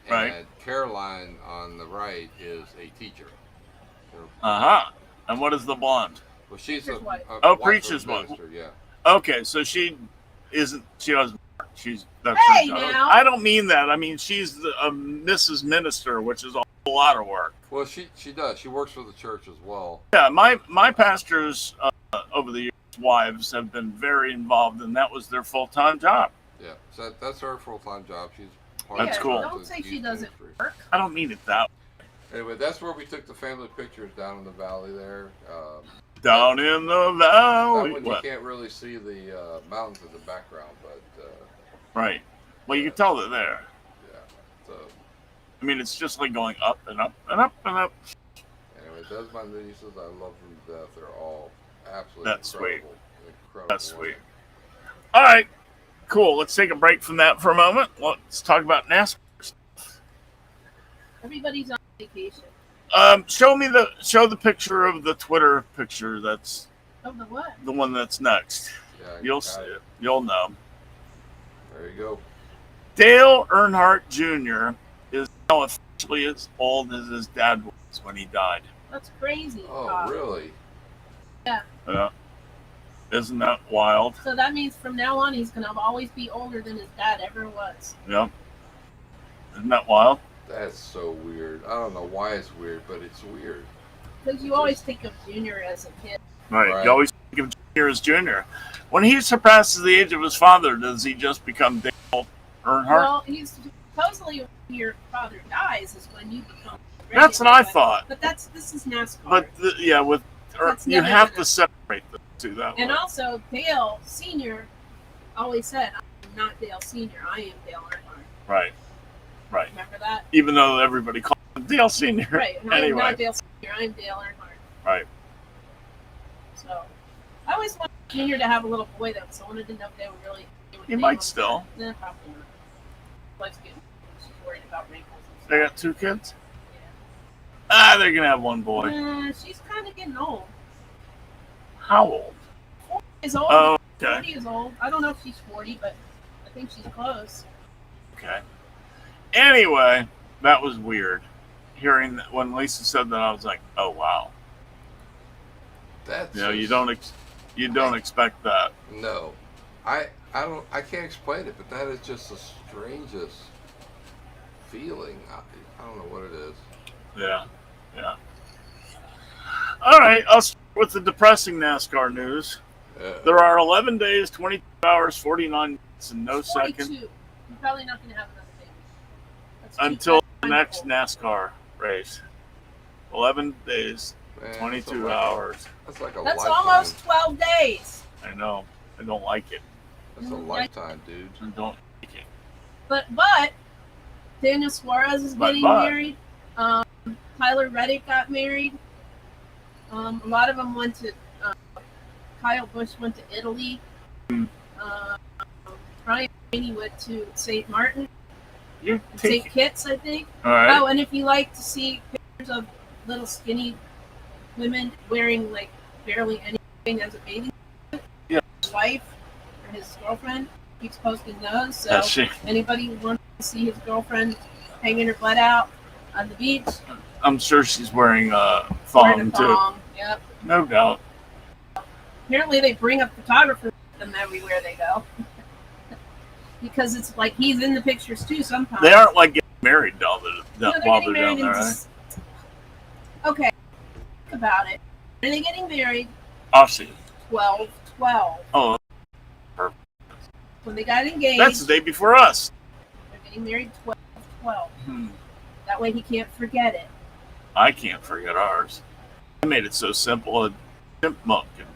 and Right. Caroline on the right is a teacher. Uh-huh. And what is the blonde? Well, she's Preacher's wife. a Oh, wife of preacher's the wife. minister, yeah. Okay, so she doesn't work. That's Hey, her job. now. I don't mean that. I mean she's a Mrs. Minister, which is a whole lot of work. Well, she does. She works for the church as well. Yeah, my pastors over the years, wives have been very involved, and that was their full-time job. Yeah, so that's her full-time job. She's part That's of the cool. church Don't say of she youth doesn't ministry. work. I don't mean it that way. Anyway, that's where we took the family pictures down in the valley there. Down in the That valley. one you What? can't really see the mountains in the background, but Right. Well, you can tell they're there. yeah. So I mean, it's just like going up and up and up and up. anyway, those my nieces. I love them to death. They're all absolutely That's sweet. incredible. Incredible. That's sweet. All right. Cool. Let's take a break from that for a moment. Let's talk about NASCAR. Everybody's on vacation. Show the picture of the Twitter picture. That's Oh, the what? the one that's next. Yeah, You'll got see it. it. You'll know. There you go. Dale Earnhardt Jr. is now officially as old as his dad was when he died. That's crazy. Oh, Todd. really? Yeah. Isn't that wild? So that means from now on he's gonna always be older than his dad ever was. Yeah. Isn't that wild? That's so weird. I don't know why it's weird, but it's weird. Because you always think of Junior as a kid. Right. You always think of Jr. as Jr. When he surpasses the age of his father, does he just become Dale Earnhardt? Well, he's supposedly when your father dies is when you become. That's what I thought. But this is NASCAR. But That's you never have gonna- to separate the two that And way. also, Dale Senior always said, "I'm not Dale Senior. I am Dale Earnhardt." Right. Remember that? Even though everybody calls him Dale Sr. Right. And I am Anyway. not Dale Senior. I am Dale Earnhardt. Right. So, I always wanted Junior to have a little boy though, so I wanted to know if they would really. They would He name might him still. that. Nah, probably not. Wife's getting. She's worried about wrinkles. And They stuff. got 2 kids? Yeah. They're going to have one boy. She's kind of getting old. How old? 40 is old. Oh, okay. 40 is old. I don't know if she's 40, but I think she's close. Okay. Anyway, that was weird. Hearing that when Lisa said that, I was like, "Oh wow!" That's You just- you don't expect that. No, I can't explain it, but that is just the strangest feeling. I don't know what it is. Yeah. All right, I'll start with the depressing NASCAR news. There are 11 days, 22 hours, 49 minutes, and no 42. second You're probably not going to have another baby. That's until the that's next wonderful. NASCAR race. 11 days, Man, 22 that's hours. That's like a That's lifetime. almost 12 days. I know. I don't like it. That's a lifetime, dude. I don't like it. But Daniel Suarez is getting But. married. Tyler Reddick got married. A lot of them went to Kyle Busch went to Italy. Brian Blaney went to St. Martin, You and take St. Kitts, I think. all right. Oh, and if you like to see pictures of little skinny women wearing like barely anything as a bathing suit, Yeah. his wife or his girlfriend keeps posting those. So That's she. anybody who wants to see his girlfriend hanging her butt out on the beach, I'm sure she's wearing a wearing a thong too. thong. Yep. No doubt. Apparently, they bring up photographers with them everywhere they go. Because it's like he's in the pictures too sometimes. They aren't like getting married down No, there they're while getting they're down married there, in right? just... Okay, think about it. When are they getting married? Off season. 12-12. Oh, When they got engaged, that's the day before us. they're getting married 12-12. Hmm. That way he can't forget it. I can't forget ours. I made it so simple a chipmunk can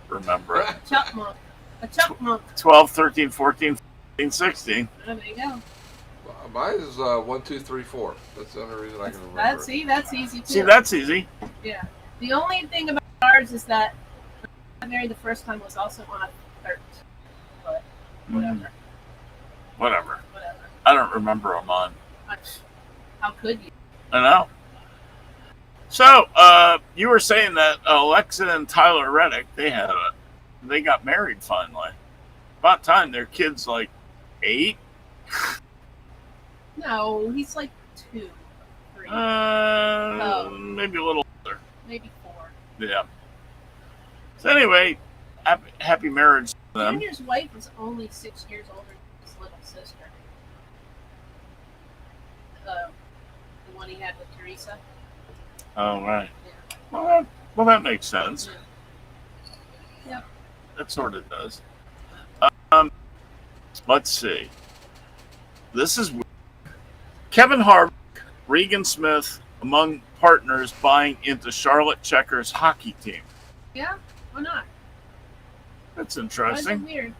remember it. Chipmunk. A chipmunk. 12, 13, 14, 15, 16. Oh, there you go. Mine is 1, 2, 3, 4. That's the only reason I can remember. See, that's easy too. See, that's easy. Yeah. The only thing about ours is that when I got married the first time was also on a 13th. But whatever. Whatever. Whatever. I don't remember them on. How could you? I know. So, you were saying that Alexa and Tyler Reddick, they got married finally. About time. Their kid's like 8. No, he's like 2, 3, Maybe a little older. maybe 4. Yeah. So anyway, happy marriage to them. Junior's wife is only 6 years older than his little sister. The one he had with Teresa. Oh, right. Yeah. Well, that makes sense. Yep. That sort of does. Let's see. This is weird. Kevin Harvick, Regan Smith, among partners buying into Charlotte Checkers hockey team. Yeah? Why not? That's Why is it interesting. weird?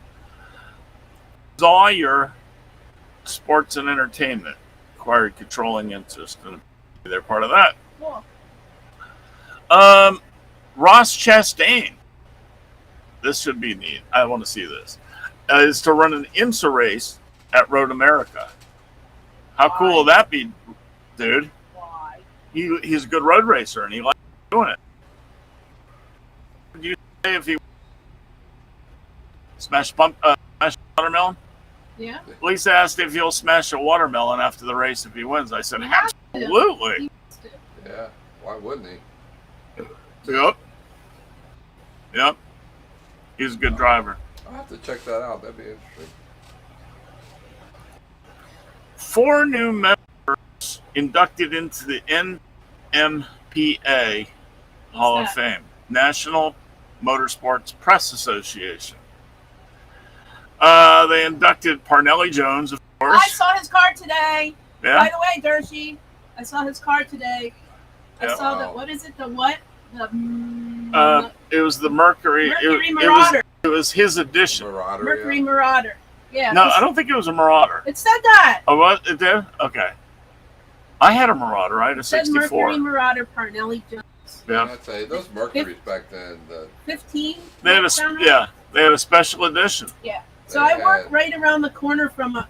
Zawyer Sports and Entertainment acquired controlling interest, and they're part of that. Cool. Ross Chastain. This should be neat. I want to see this. Is to run an IMSA race at Road America. How cool will that be, dude? Why? He's a good road racer, and he likes doing it. Would you say if he smash watermelon? Yeah? Lisa asked if he'll smash a watermelon after the race if he wins. I said, He has to. absolutely. He wants to. Yeah. Why wouldn't he? Yep. He's a good driver. I'll have to check that out. That'd be interesting. 4 new members inducted into the NMPA Hall of that? Fame, National Motorsports Press Association. They inducted Parnelli Jones, of course. I saw his car today. By Yeah. the way, Dershie, I saw his car today. I Yeah. saw the, Wow. what is it? The what? The It was the Mercury. Mercury it Marauder. was his edition. Marauder. Mercury Yeah. Marauder. Yeah. No, I don't think it was a Marauder. It said that. Oh, what? It did? Okay. I had a Marauder. I had a It said 64. Mercury Marauder Parnelli Jones. Yeah. I'd say those Mercuries back then. 15. They had down there? yeah. They had a special edition. Yeah. So They I work had- right around the corner from a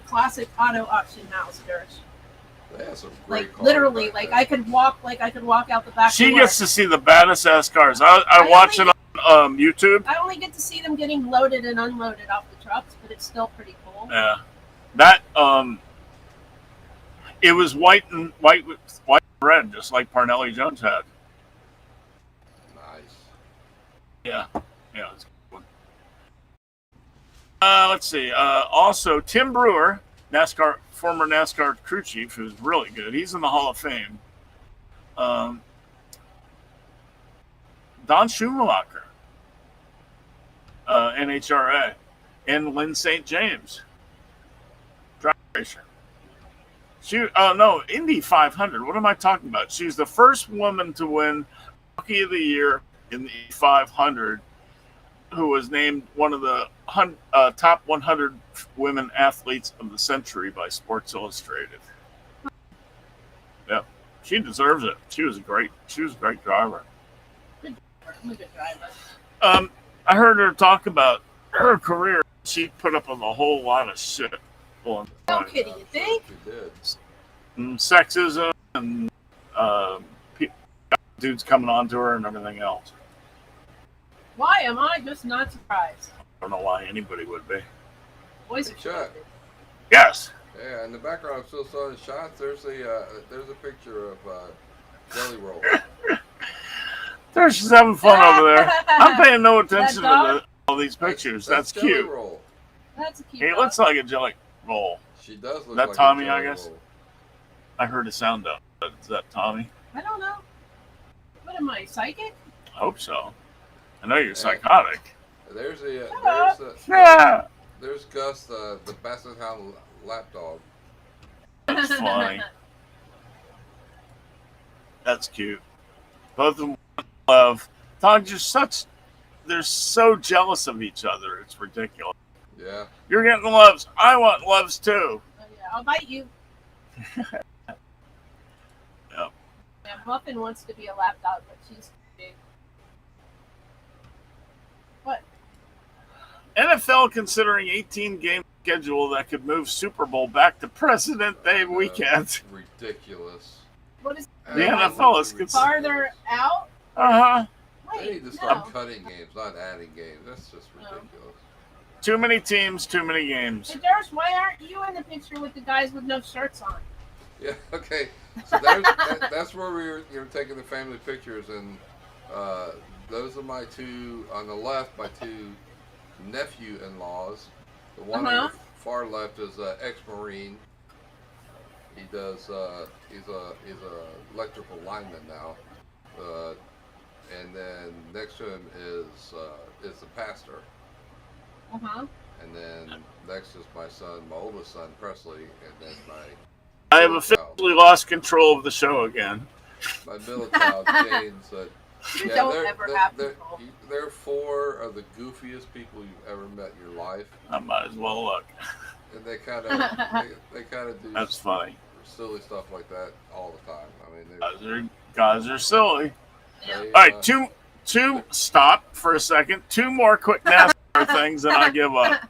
classic auto auction house, Dersh. They had some great Like cars literally, back like then. I could walk out the back She door. gets to see the baddest ass cars. I I watch it only on YouTube. I only get to see them getting loaded and unloaded off the trucks, but it's still pretty cool. Yeah, that it was white and red, just like Parnelli Jones had. Nice. Yeah, it's a good one. Let's see. Also, Tim Brewer, former NASCAR crew chief, who's really good. He's in the Hall of Fame. Don Schumacher, NHRA, and Lynn St. James, drag racer. Indy 500. What am I talking about? She's the first woman to win Rookie of the Year in the 500, who was named one of the top 100 women athletes of the century by Sports Illustrated. Yeah, she deserves it. She was a great driver. I'm a good driver. I heard her talk about her career. She put up with a whole lot of shit. No kidding, you think? She did. Sexism and pe- dudes coming on to her and everything else. Why am I just not surprised? I don't know why anybody would be. Boys Hey, are Chuck. stupid. Yes. Yeah, in the background, I'm still showing shots. There's a picture of Jelly Roll. They're just having fun over there. I'm paying no attention to dog? all these pictures. That's Jelly cute. Roll. That's a cute He dog. looks like a jelly roll. She does look That like Tommy, a Jelly I guess? Roll. I heard a sound up. Is that Tommy? I don't know. What am I, psychic? I hope so. I know you're psychotic. There's a Shut Yeah. there's Gus, the Basset Hound lapdog. That's funny. That's cute. Both of them love. Dogs are such. They're so jealous of each other. It's ridiculous. Yeah. You're getting loves. I want loves too. Oh, yeah, I'll bite you. Yep. Yeah, Muffin wants to be a lapdog, but she's big. What? NFL considering 18-game schedule that could move Super Bowl back to President Day weekend. Ridiculous. What is The NFL is farther out? Uh-huh. They Wait, need to start no. cutting games, not adding games. That's just No. ridiculous. Too many teams, too many games. Hey, Durs, why aren't you in the picture with the guys with no shirts on? Yeah. Okay. So that's where you're taking the family pictures, and those are my two on the left. My two nephew-in-laws. The one on the far left is ex-Marine. He does. He's a electrical lineman now. And then next to him is the pastor. Uh-huh. And then next is my son, my oldest son, Presley, and then I have officially lost control of the show again. my middle child, James. You don't ever have control. They're four of the goofiest people you've ever met in your life, I might as well look. and they kind of do That's funny. silly stuff like that all the time. I mean, Guys are silly. Yeah. they, All right, two. Stop for a second. Two more quick NASCAR things, and I give up.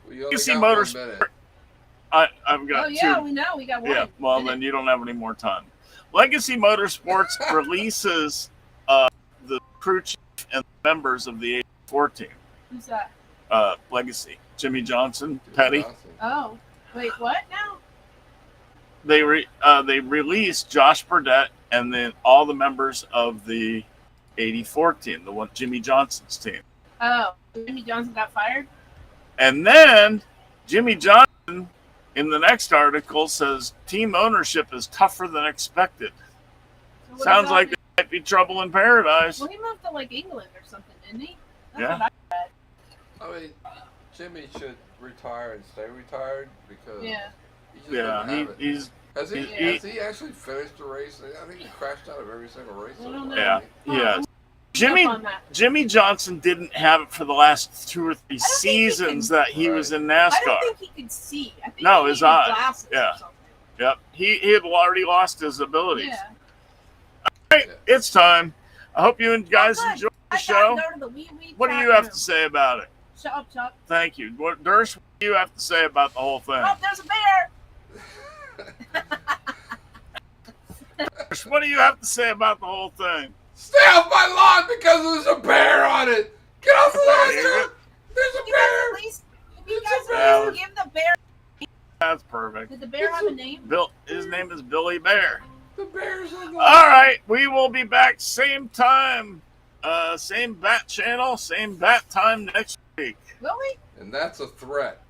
We only Legacy got Motors- 1 minute. I've got Oh, yeah, two. we know. We got one. Yeah, well, then you don't have any more time. Legacy Motorsports releases the crew chief and members of the 84 team. Who's that? Legacy. Jimmy Johnson, Petty. Johnson. Oh. Wait, what now? They released Josh Burdett and then all the members of the 84 team, the one Jimmy Johnson's team. Oh, Jimmy Johnson got fired? And then Jimmy Johnson in the next article says team ownership is tougher than expected. So what Sounds does that like mean? there might be trouble in paradise. Well, he moved to like England or something, didn't he? That's Yeah. what I read. I mean, Jimmy should retire and stay retired because Yeah. he just Yeah, doesn't have it. he's Has he, he- has he actually finished the race? I think he crashed out of every single race. I so don't far. know. yeah, Oh, yeah. I'm Jimmy up on that. Jimmy Johnson didn't have it for the last 2 or 3 think he seasons can- that he was in I NASCAR. don't think he could see. I think No, he his needed eyes. glasses Yeah. or something. Yep, he had already lost his abilities. Yeah. Hey, it's time. I hope you guys good. enjoyed the I show. gotta go to the wee What do chat you have room. to say about it? Shut up, Chuck. Thank you. What, Durst, what do you have to say about the whole thing? Oh, there's a bear. Durst, what do you have to say about the whole thing? Stay off my lawn because there's a bear on it. Get off the lawn, Chuck. There's a You guys bear. at least, if you guys bear. at least give the bear. That's perfect. Did the bear have a name? Bill, his name is Billy Bear. The bear's on the All right, we will be back same time, same bat channel, same bat time next week, Will we? And that's a threat.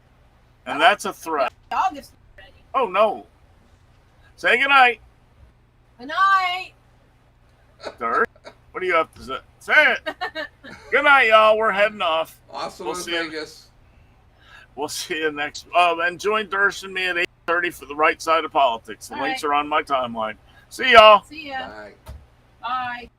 and that's a threat. August already. Oh no! Say goodnight, Good night. Durst. What do you have to say? Say it. Good night, y'all. We're heading off. Awesome We'll in see you. Vegas. We'll see you next. And join Durst and me at 8:30 for the right side of politics. The All links right. are on my timeline. See y'all. See ya. Bye. Bye.